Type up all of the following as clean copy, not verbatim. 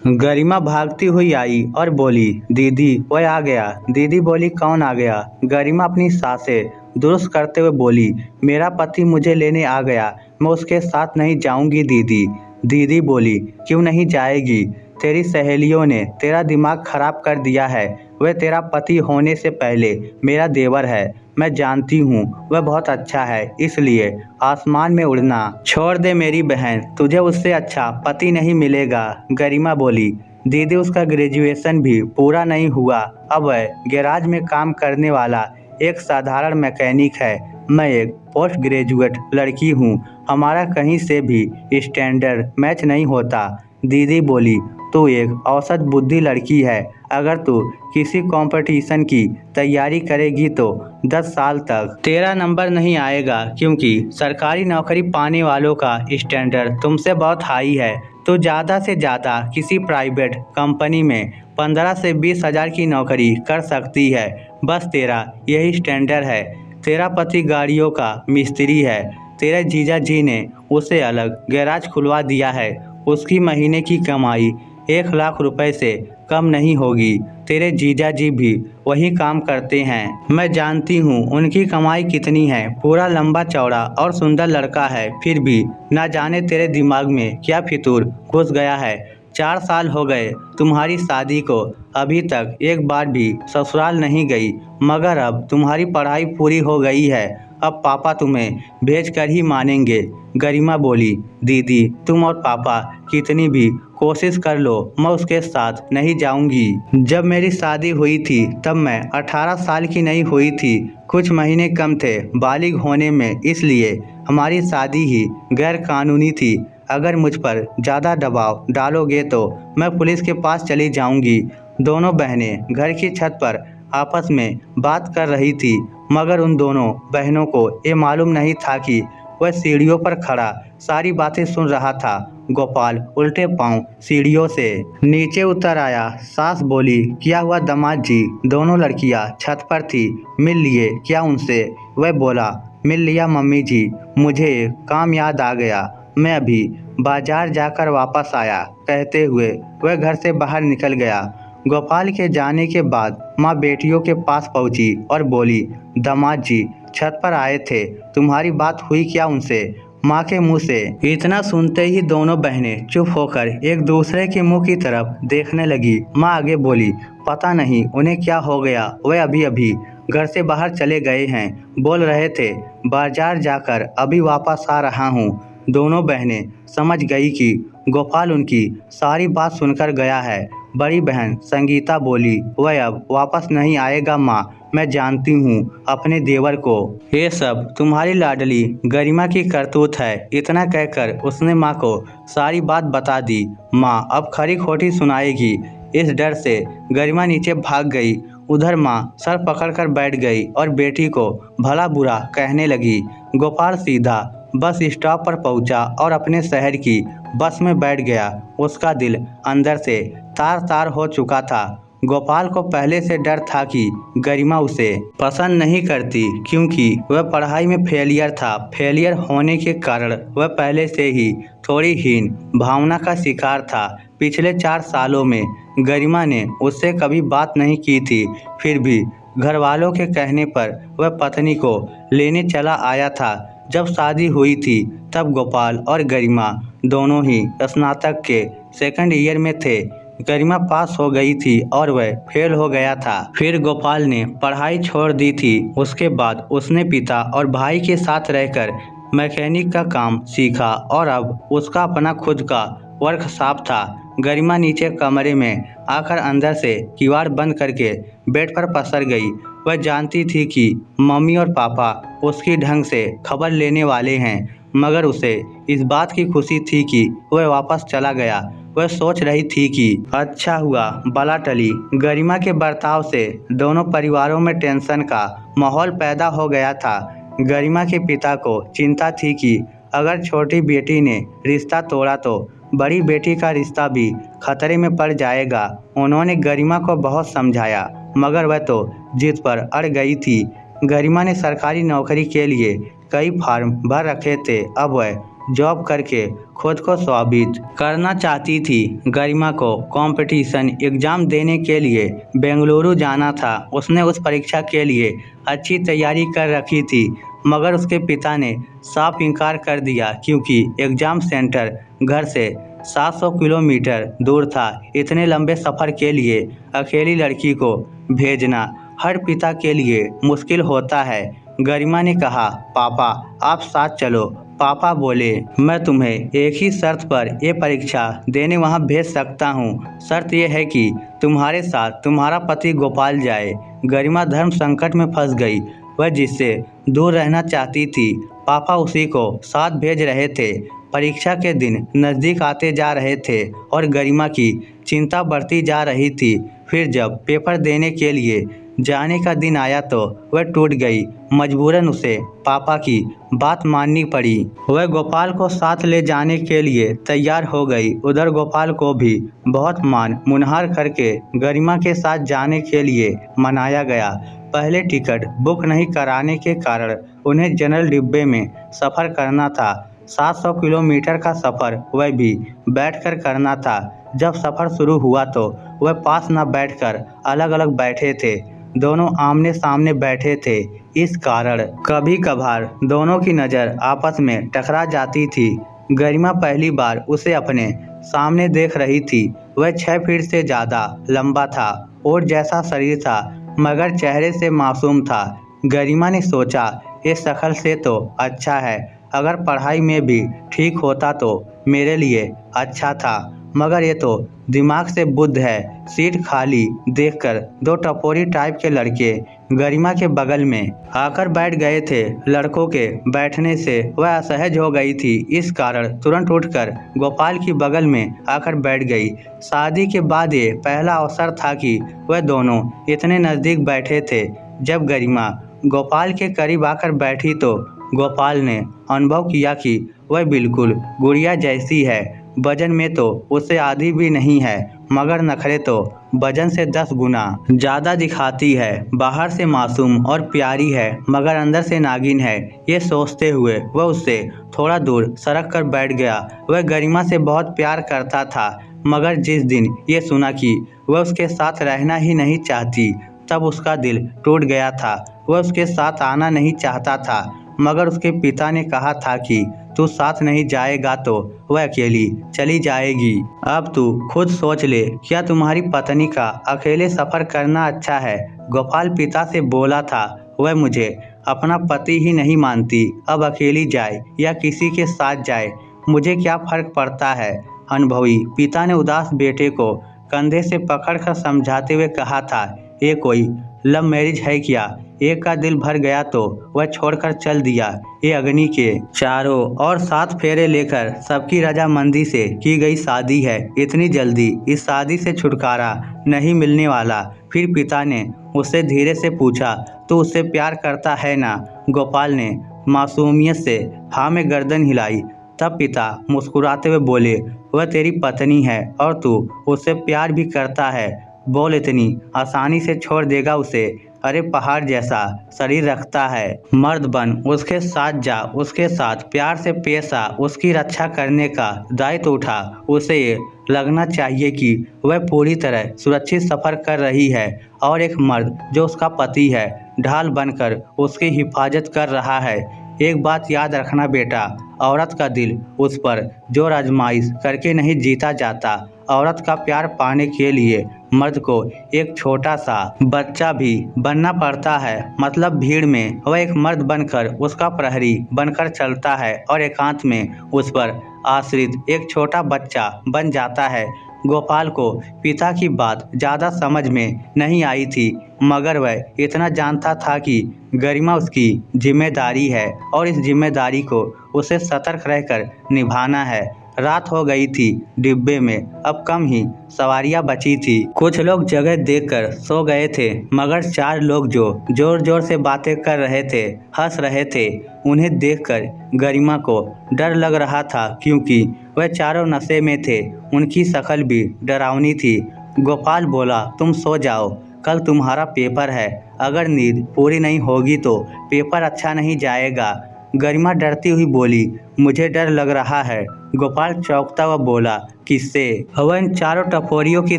गरिमा भागती हुई आई और बोली, दीदी वह आ गया। दीदी बोली, कौन आ गया? गरिमा अपनी सांसें दुरुस्त करते हुए बोली, मेरा पति मुझे लेने आ गया, मैं उसके साथ नहीं जाऊंगी दीदी। दीदी बोली, क्यों नहीं जाएगी? तेरी सहेलियों ने तेरा दिमाग खराब कर दिया है। वह तेरा पति होने से पहले मेरा देवर है। मैं जानती हूँ वह बहुत अच्छा है, इसलिए आसमान में उड़ना छोड़ दे मेरी बहन, तुझे उससे अच्छा पति नहीं मिलेगा। गरिमा बोली, दीदी उसका ग्रेजुएशन भी पूरा नहीं हुआ, अब वह गैराज में काम करने वाला एक साधारण मैकेनिक है। मैं एक पोस्ट ग्रेजुएट लड़की हूँ, हमारा कहीं से भी स्टैंडर्ड मैच नहीं होता। दीदी बोली, तू एक औसत बुद्धि लड़की है, अगर तू किसी कंपटीशन की तैयारी करेगी तो 10 साल तक तेरा नंबर नहीं आएगा, क्योंकि सरकारी नौकरी पाने वालों का स्टैंडर्ड तुमसे बहुत हाई है। तो ज़्यादा से ज़्यादा किसी प्राइवेट कंपनी में 15 से 20 हज़ार की नौकरी कर सकती है, बस तेरा यही स्टैंडर्ड है। तेरा पति गाड़ियों का मिस्त्री है, तेरे जीजा जी ने उसे अलग गैराज खुलवा दिया है, उसकी महीने की कमाई 1 लाख रुपए से कम नहीं होगी। तेरे जीजा जी भी वही काम करते हैं, मैं जानती हूँ उनकी कमाई कितनी है। पूरा लंबा चौड़ा और सुंदर लड़का है, फिर भी ना जाने तेरे दिमाग में क्या फितूर घुस गया है। 4 साल हो गए तुम्हारी शादी को, अभी तक एक बार भी ससुराल नहीं गई, मगर अब तुम्हारी पढ़ाई पूरी हो गई है, अब पापा तुम्हें भेज कर ही मानेंगे। गरिमा बोली, दीदी तुम और पापा कितनी भी कोशिश कर लो, मैं उसके साथ नहीं जाऊंगी। जब मेरी शादी हुई थी तब मैं 18 साल की नहीं हुई थी, कुछ महीने कम थे बालिग होने में, इसलिए हमारी शादी ही गैर कानूनी थी। अगर मुझ पर ज़्यादा दबाव डालोगे तो मैं पुलिस के पास चली जाऊंगी। दोनों बहनें घर की छत पर आपस में बात कर रही थी, मगर उन दोनों बहनों को ये मालूम नहीं था कि वह सीढ़ियों पर खड़ा सारी बातें सुन रहा था। गोपाल उल्टे पांव सीढ़ियों से नीचे उतर आया। सास बोली, क्या हुआ दामाद जी? दोनों लड़कियां छत पर थी, मिल लिए क्या उनसे? वह बोला, मिल लिया मम्मी जी, मुझे एक काम याद आ गया, मैं अभी बाजार जाकर वापस आया, कहते हुए वह घर से बाहर निकल गया। गोपाल के जाने के बाद माँ बेटियों के पास पहुंची और बोली, दामाद जी छत पर आए थे, तुम्हारी बात हुई क्या उनसे? माँ के मुंह से इतना सुनते ही दोनों बहनें चुप होकर एक दूसरे के मुंह की तरफ देखने लगी। माँ आगे बोली, पता नहीं उन्हें क्या हो गया, वे अभी अभी घर से बाहर चले गए हैं, बोल रहे थे बाजार जाकर अभी वापस आ रहा हूँ। दोनों बहनें समझ गई कि गोपाल उनकी सारी बात सुनकर गया है। बड़ी बहन संगीता बोली, वह अब वापस नहीं आएगा माँ, मैं जानती हूँ अपने देवर को, ये सब तुम्हारी लाडली गरिमा की करतूत है। इतना कहकर उसने माँ को सारी बात बता दी। माँ अब खरी खोटी सुनाएगी, इस डर से गरिमा नीचे भाग गई। उधर माँ सर पकड़कर बैठ गई और बेटी को भला बुरा कहने लगी। गोपाल सीधा बस स्टॉप पर पहुंचा और अपने शहर की बस में बैठ गया। उसका दिल अंदर से तार तार हो चुका था। गोपाल को पहले से डर था कि गरिमा उसे पसंद नहीं करती, क्योंकि वह पढ़ाई में फेलियर था। फेलियर होने के कारण वह पहले से ही थोड़ी हीन भावना का शिकार था। पिछले 4 सालों में गरिमा ने उससे कभी बात नहीं की थी, फिर भी घर वालों के कहने पर वह पत्नी को लेने चला आया था। जब शादी हुई थी तब गोपाल और गरिमा दोनों ही स्नातक के सेकंड ईयर में थे। गरिमा पास हो गई थी और वह फेल हो गया था। फिर गोपाल ने पढ़ाई छोड़ दी थी। उसके बाद उसने पिता और भाई के साथ रहकर मैकेनिक का काम सीखा और अब उसका अपना खुद का वर्कशॉप था। गरिमा नीचे कमरे में आकर अंदर से किवाड़ बंद करके बेड पर पसर गई। वह जानती थी कि मम्मी और पापा उसकी ढंग से खबर लेने वाले हैं, मगर उसे इस बात की खुशी थी कि वह वापस चला गया। वह सोच रही थी कि अच्छा हुआ बला टली। गरिमा के बर्ताव से दोनों परिवारों में टेंशन का माहौल पैदा हो गया था। गरिमा के पिता को चिंता थी कि अगर छोटी बेटी ने रिश्ता तोड़ा तो बड़ी बेटी का रिश्ता भी खतरे में पड़ जाएगा। उन्होंने गरिमा को बहुत समझाया, मगर वह तो जिद पर अड़ गई थी। गरिमा ने सरकारी नौकरी के लिए कई फॉर्म भर रखे थे, अब वह जॉब करके खुद को साबित करना चाहती थी। गरिमा को कंपटीशन एग्ज़ाम देने के लिए बेंगलुरु जाना था। उसने उस परीक्षा के लिए अच्छी तैयारी कर रखी थी, मगर उसके पिता ने साफ इनकार कर दिया क्योंकि एग्ज़ाम सेंटर घर से 700 किलोमीटर दूर था। इतने लंबे सफ़र के लिए अकेली लड़की को भेजना हर पिता के लिए मुश्किल होता है। गरिमा ने कहा, पापा आप साथ चलो। पापा बोले, मैं तुम्हें एक ही शर्त पर ये परीक्षा देने वहाँ भेज सकता हूँ। शर्त यह है कि तुम्हारे साथ तुम्हारा पति गोपाल जाए। गरिमा धर्म संकट में फंस गई। वह जिससे दूर रहना चाहती थी, पापा उसी को साथ भेज रहे थे। परीक्षा के दिन नज़दीक आते जा रहे थे और गरिमा की चिंता बढ़ती जा रही थी। फिर जब पेपर देने के लिए जाने का दिन आया तो वह टूट गई। मजबूरन उसे पापा की बात माननी पड़ी। वह गोपाल को साथ ले जाने के लिए तैयार हो गई। उधर गोपाल को भी बहुत मान मुनहार करके गरिमा के साथ जाने के लिए मनाया गया। पहले टिकट बुक नहीं कराने के कारण उन्हें जनरल डिब्बे में सफ़र करना था। 700 किलोमीटर का सफ़र वह भी बैठकर करना था। जब सफ़र शुरू हुआ तो वह पास न बैठकर अलग अलग बैठे थे। दोनों आमने सामने बैठे थे। इस कारण कभी कभार दोनों की नज़र आपस में टकरा जाती थी। गरिमा पहली बार उसे अपने सामने देख रही थी। वह 6 फीट से ज़्यादा लंबा था, और जैसा शरीर था मगर चेहरे से मासूम था। गरिमा ने सोचा, ये शक्ल से तो अच्छा है, अगर पढ़ाई में भी ठीक होता तो मेरे लिए अच्छा था, मगर ये तो दिमाग से बुद्ध है। सीट खाली देखकर 2 टपोरी टाइप के लड़के गरिमा के बगल में आकर बैठ गए थे। लड़कों के बैठने से वह असहज हो गई थी। इस कारण तुरंत उठकर गोपाल की बगल में आकर बैठ गई। शादी के बाद ये पहला अवसर था कि वह दोनों इतने नज़दीक बैठे थे। जब गरिमा गोपाल के करीब आकर बैठी तो गोपाल ने अनुभव किया कि वह बिल्कुल गुड़िया जैसी है। वजन में तो उससे आधी भी नहीं है, मगर नखरे तो वजन से 10 गुना ज़्यादा दिखाती है। बाहर से मासूम और प्यारी है, मगर अंदर से नागिन है। ये सोचते हुए वह उससे थोड़ा दूर सरक कर बैठ गया। वह गरिमा से बहुत प्यार करता था, मगर जिस दिन ये सुना कि वह उसके साथ रहना ही नहीं चाहती, तब उसका दिल टूट गया था। वह उसके साथ आना नहीं चाहता था, मगर उसके पिता ने कहा था कि तू साथ नहीं जाएगा तो वह अकेली चली जाएगी। अब तू खुद सोच ले, क्या तुम्हारी पत्नी का अकेले सफ़र करना अच्छा है? गोपाल पिता से बोला था। वह मुझे अपना पति ही नहीं मानती, अब अकेली जाए या किसी के साथ जाए, मुझे क्या फ़र्क पड़ता है? अनुभवी पिता ने उदास बेटे को कंधे से पकड़कर समझाते हुए कहा था, ये कोई लव मैरिज है क्या? एक का दिल भर गया तो वह छोड़कर चल दिया। ये अग्नि के चारों और 7 फेरे लेकर सबकी रजामंदी से की गई शादी है। इतनी जल्दी इस शादी से छुटकारा नहीं मिलने वाला। फिर पिता ने उससे धीरे से पूछा, तू उससे प्यार करता है ना? गोपाल ने मासूमियत से हाँ में गर्दन हिलाई। तब पिता मुस्कुराते हुए बोले, वह तेरी पत्नी है और तू उससे प्यार भी करता है। बोल इतनी आसानी से छोड़ देगा उसे? अरे पहाड़ जैसा शरीर रखता है, मर्द बन उसके साथ जा, उसके साथ प्यार से पेश आ, उसकी रक्षा करने का दायित्व उठा। उसे ये लगना चाहिए कि वह पूरी तरह सुरक्षित सफ़र कर रही है और एक मर्द जो उसका पति है ढाल बनकर उसकी हिफाजत कर रहा है। एक बात याद रखना बेटा, औरत का दिल उस पर जोर आजमाइश करके नहीं जीता जाता। औरत का प्यार पाने के लिए मर्द को एक छोटा सा बच्चा भी बनना पड़ता है। मतलब भीड़ में वह एक मर्द बनकर उसका प्रहरी बनकर चलता है और एकांत में उस पर आश्रित एक छोटा बच्चा बन जाता है। गोपाल को पिता की बात ज़्यादा समझ में नहीं आई थी, मगर वह इतना जानता था कि गरिमा उसकी जिम्मेदारी है और इस जिम्मेदारी को उसे सतर्क रहकर निभाना है। रात हो गई थी। डिब्बे में अब कम ही सवारियां बची थी। कुछ लोग जगह देखकर सो गए थे, मगर 4 लोग जो जोर जोर से बातें कर रहे थे, हंस रहे थे, उन्हें देखकर गरिमा को डर लग रहा था, क्योंकि वह चारों नशे में थे। उनकी शक्ल भी डरावनी थी। गोपाल बोला, तुम सो जाओ, कल तुम्हारा पेपर है, अगर नींद पूरी नहीं होगी तो पेपर अच्छा नहीं जाएगा। गरिमा डरती हुई बोली, मुझे डर लग रहा है। गोपाल चौंकता हुआ बोला, किससे? वह इन चारों टपोरियों की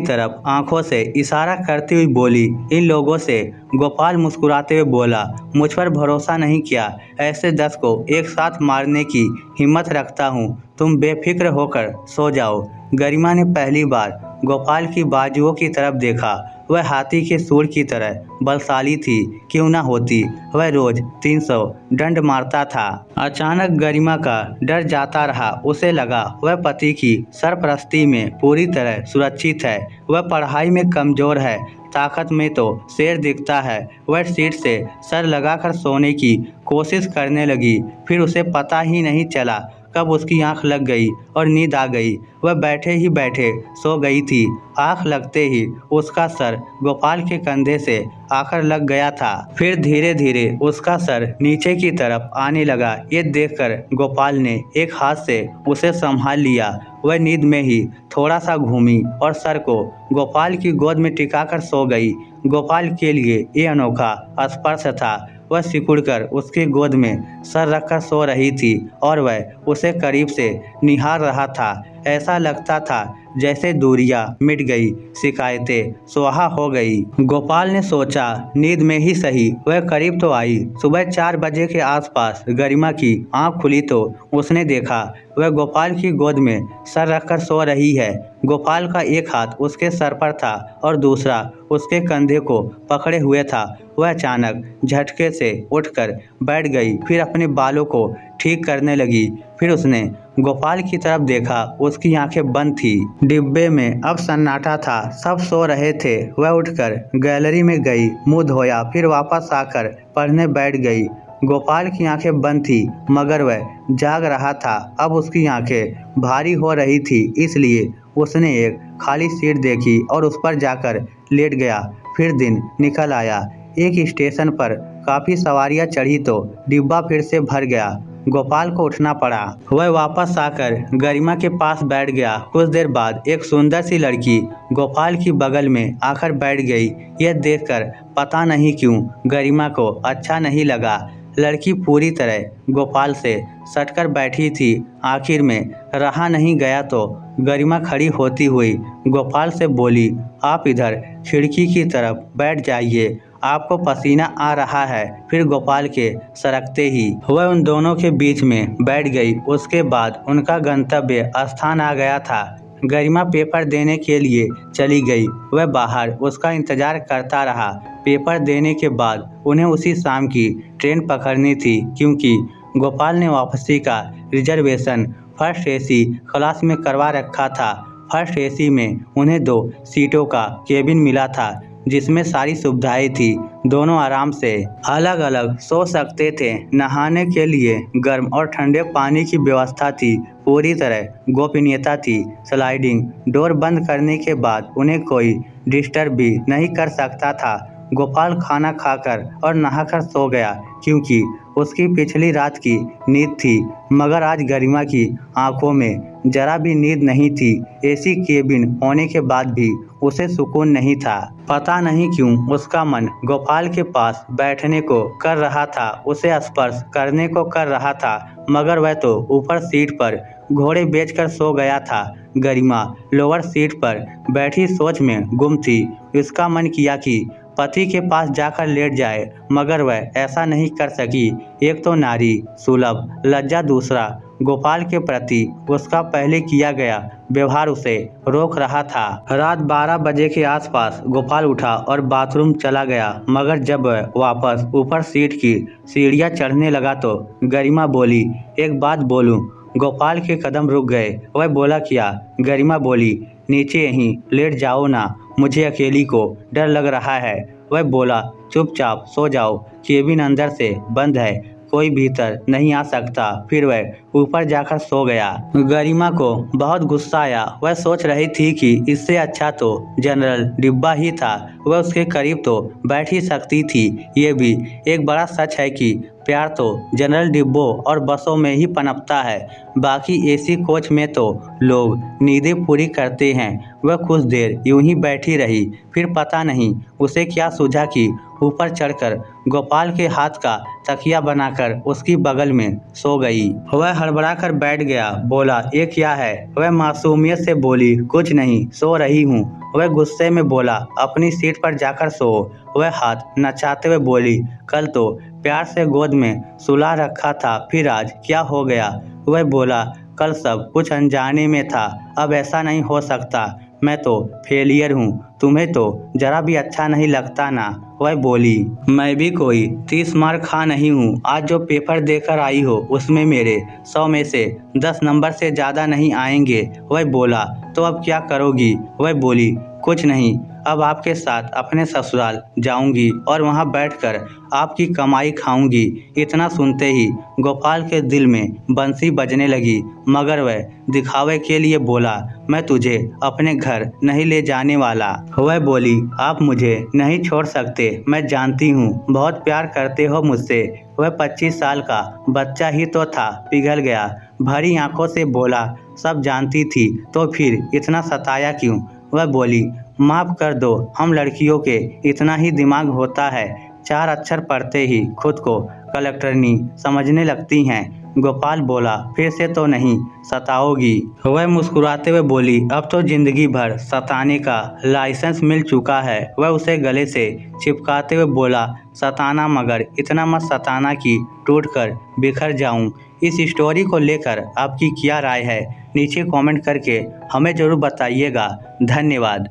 तरफ आंखों से इशारा करती हुई बोली, इन लोगों से। गोपाल मुस्कुराते हुए बोला, मुझ पर भरोसा नहीं किया, ऐसे 10 को एक साथ मारने की हिम्मत रखता हूँ। तुम बेफिक्र होकर सो जाओ। गरिमा ने पहली बार गोपाल की बाजुओं की तरफ देखा। वह हाथी के सूंड की तरह बलशाली थी। क्यों न होती, वह रोज 300 दंड मारता था। अचानक गरिमा का डर जाता रहा। उसे लगा वह पति की सरपरस्ती में पूरी तरह सुरक्षित है। वह पढ़ाई में कमजोर है, ताकत में तो शेर दिखता है। वह सीट से सर लगाकर सोने की कोशिश करने लगी। फिर उसे पता ही नहीं चला कब उसकी आंख लग गई और नींद आ गई। वह बैठे ही बैठे सो गई थी। आंख लगते ही उसका सर गोपाल के कंधे से आकर लग गया था। फिर धीरे धीरे उसका सर नीचे की तरफ आने लगा। ये देखकर गोपाल ने एक हाथ से उसे संभाल लिया। वह नींद में ही थोड़ा सा घूमी और सर को गोपाल की गोद में टिकाकर सो गई। गोपाल के लिए ये अनोखा स्पर्श था। वह सिकुड़कर उसकी गोद में सर रखकर सो रही थी और वह उसे करीब से निहार रहा था। ऐसा लगता था जैसे दूरियां मिट गई, शिकायतें सुहा हो गई। गोपाल ने सोचा, नींद में ही सही, वह करीब तो आई। सुबह 4 बजे के आसपास गरिमा की आंख खुली तो उसने देखा वह गोपाल की गोद में सर रखकर सो रही है। गोपाल का एक हाथ उसके सर पर था और दूसरा उसके कंधे को पकड़े हुए था। वह अचानक झटके से उठकर बैठ गई, फिर अपने बालों को ठीक करने लगी। फिर उसने गोपाल की तरफ देखा। उसकी आंखें बंद थी। डिब्बे में अब सन्नाटा था, सब सो रहे थे। वह उठकर गैलरी में गई, मुंह धोया, फिर वापस आकर पढ़ने बैठ गई। गोपाल की आंखें बंद थी मगर वह जाग रहा था। अब उसकी आंखें भारी हो रही थी, इसलिए उसने एक खाली सीट देखी और उस पर जाकर लेट गया। फिर दिन निकल आया। एक स्टेशन पर काफ़ी सवारियां चढ़ी तो डिब्बा फिर से भर गया। गोपाल को उठना पड़ा। वह वापस आकर गरिमा के पास बैठ गया। कुछ देर बाद एक सुंदर सी लड़की गोपाल की बगल में आकर बैठ गई। यह देखकर पता नहीं क्यों गरिमा को अच्छा नहीं लगा। लड़की पूरी तरह गोपाल से सटकर बैठी थी। आखिर में रहा नहीं गया तो गरिमा खड़ी होती हुई गोपाल से बोली, आप इधर खिड़की की तरफ बैठ जाइए, आपको पसीना आ रहा है। फिर गोपाल के सरकते ही वह उन दोनों के बीच में बैठ गई। उसके बाद उनका गंतव्य स्थान आ गया था। गरिमा पेपर देने के लिए चली गई। वह बाहर उसका इंतजार करता रहा। पेपर देने के बाद उन्हें उसी शाम की ट्रेन पकड़नी थी, क्योंकि गोपाल ने वापसी का रिजर्वेशन फर्स्ट एसी क्लास में करवा रखा था। फर्स्ट एसी में उन्हें 2 सीटों का केबिन मिला था, जिसमें सारी सुविधाएं थी। दोनों आराम से अलग अलग सो सकते थे। नहाने के लिए गर्म और ठंडे पानी की व्यवस्था थी। पूरी तरह गोपनीयता थी। स्लाइडिंग डोर बंद करने के बाद उन्हें कोई डिस्टर्ब भी नहीं कर सकता था। गोपाल खाना खाकर और नहाकर सो गया, क्योंकि उसकी पिछली रात की नींद थी। मगर आज गरिमा की आंखों में जरा भी नींद नहीं थी। एसी केबिन होने के बाद भी उसे सुकून नहीं था। पता नहीं क्यों उसका मन गोपाल के पास बैठने को कर रहा था, उसे स्पर्श करने को कर रहा था, मगर वह तो ऊपर सीट पर घोड़े बेचकर सो गया था। गरिमा लोअर सीट पर बैठी सोच में गुम थी। उसका मन किया कि पति के पास जाकर लेट जाए, मगर वह ऐसा नहीं कर सकी। एक तो नारी सुलभ लज्जा, दूसरा गोपाल के प्रति उसका पहले किया गया व्यवहार उसे रोक रहा था। रात 12 बजे के आसपास गोपाल उठा और बाथरूम चला गया, मगर जब वह वापस ऊपर सीट की सीढ़ियां चढ़ने लगा तो गरिमा बोली, एक बात बोलूं? गोपाल के कदम रुक गए। वह बोला, क्या? गरिमा बोली, नीचे यहीं लेट जाओ ना, मुझे अकेली को डर लग रहा है। वह बोला, चुपचाप सो जाओ, केबिन अंदर से बंद है, कोई भीतर नहीं आ सकता। फिर वह ऊपर जाकर सो गया। गरिमा को बहुत गुस्सा आया। वह सोच रही थी कि इससे अच्छा तो जनरल डिब्बा ही था। वह उसके करीब तो बैठ ही सकती थी। ये भी एक बड़ा सच है कि प्यार तो जनरल डिब्बों और बसों में ही पनपता है। बाकी एसी कोच में तो लोग नींदें पूरी करते हैं। वह कुछ देर यूं ही बैठी रही। फिर पता नहीं उसे क्या सूझा कि ऊपर चढ़कर गोपाल के हाथ का तकिया बनाकर उसकी बगल में सो गई। वह हड़बड़ा कर बैठ गया। बोला, ये क्या है? वह मासूमियत से बोली, कुछ नहीं, सो रही हूँ। वह गुस्से में बोला, अपनी सीट पर जाकर सो। वह हाथ नचाते हुए बोली, कल तो प्यार से गोद में सुला रखा था, फिर आज क्या हो गया? वह बोला, कल सब कुछ अनजाने में था, अब ऐसा नहीं हो सकता। मैं तो फेलियर हूँ, तुम्हें तो जरा भी अच्छा नहीं लगता ना। वह बोली, मैं भी कोई 30 मार्क खा नहीं हूँ। आज जो पेपर देकर आई हो उसमें मेरे 100 में से 10 नंबर से ज़्यादा नहीं आएंगे। वह बोला, तो अब क्या करोगी? वह बोली, कुछ नहीं, अब आपके साथ अपने ससुराल जाऊंगी और वहां बैठकर आपकी कमाई खाऊंगी। इतना सुनते ही गोपाल के दिल में बंसी बजने लगी, मगर वह दिखावे के लिए बोला, मैं तुझे अपने घर नहीं ले जाने वाला। वह बोली, आप मुझे नहीं छोड़ सकते, मैं जानती हूँ बहुत प्यार करते हो मुझसे। वह 25 साल का बच्चा ही तो था, पिघल गया। भरी आंखों से बोला, सब जानती थी तो फिर इतना सताया क्यों? वह बोली, माफ़ कर दो, हम लड़कियों के इतना ही दिमाग होता है। 4 अक्षर पढ़ते ही खुद को कलेक्टरनी समझने लगती हैं। गोपाल बोला, फिर से तो नहीं सताओगी? वह मुस्कुराते हुए बोली, अब तो जिंदगी भर सताने का लाइसेंस मिल चुका है। वह उसे गले से चिपकाते हुए बोला, सताना, मगर इतना मत सताना कि टूट कर बिखर जाऊं। इस स्टोरी को लेकर आपकी क्या राय है? नीचे कमेंट करके हमें ज़रूर बताइएगा। धन्यवाद।